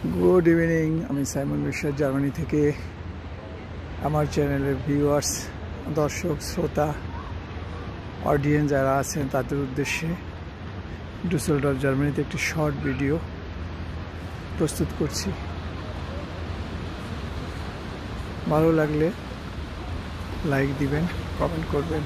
Good evening, আমি Simon বিশ্বাস Germany থেকে। আমার চ্যানেলের ভিউয়ার্স, দর্শক, শ্রোতা, অডিয়েন্স যারা আছেন তাদের উদ্দেশ্যে ডুসেলডর্ফ জার্মানিতে একটি শর্ট ভিডিও প্রস্তুত করছি। ভালো লাগলে লাইক দিবেন, কমেন্ট করবেন।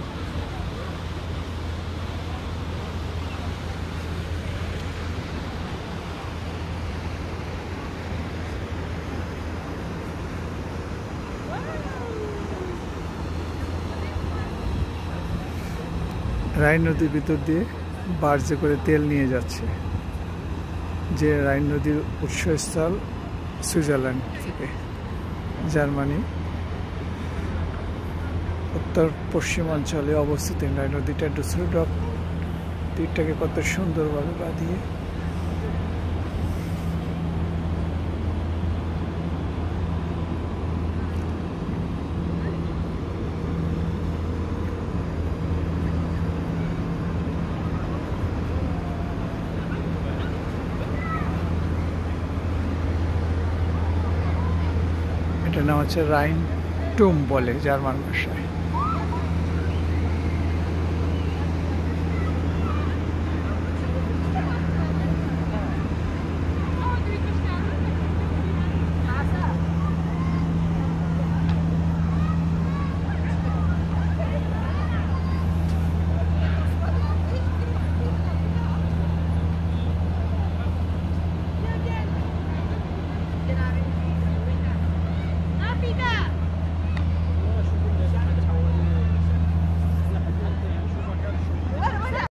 রাইন নদীর ভিতর দিয়ে বার্জে করে তেল নিয়ে যাচ্ছে, যে রাইন নদীর উৎসস্থল সুইজারল্যান্ড থেকে জার্মানি উত্তর পশ্চিম অঞ্চলে অবস্থিত। রাইন নদীটা ডুসেলডর্ফ তীরটাকে কত সুন্দরভাবে বাঁধিয়ে এটা নাম হচ্ছে রাইন টুম বলে জার্মান ভাষা।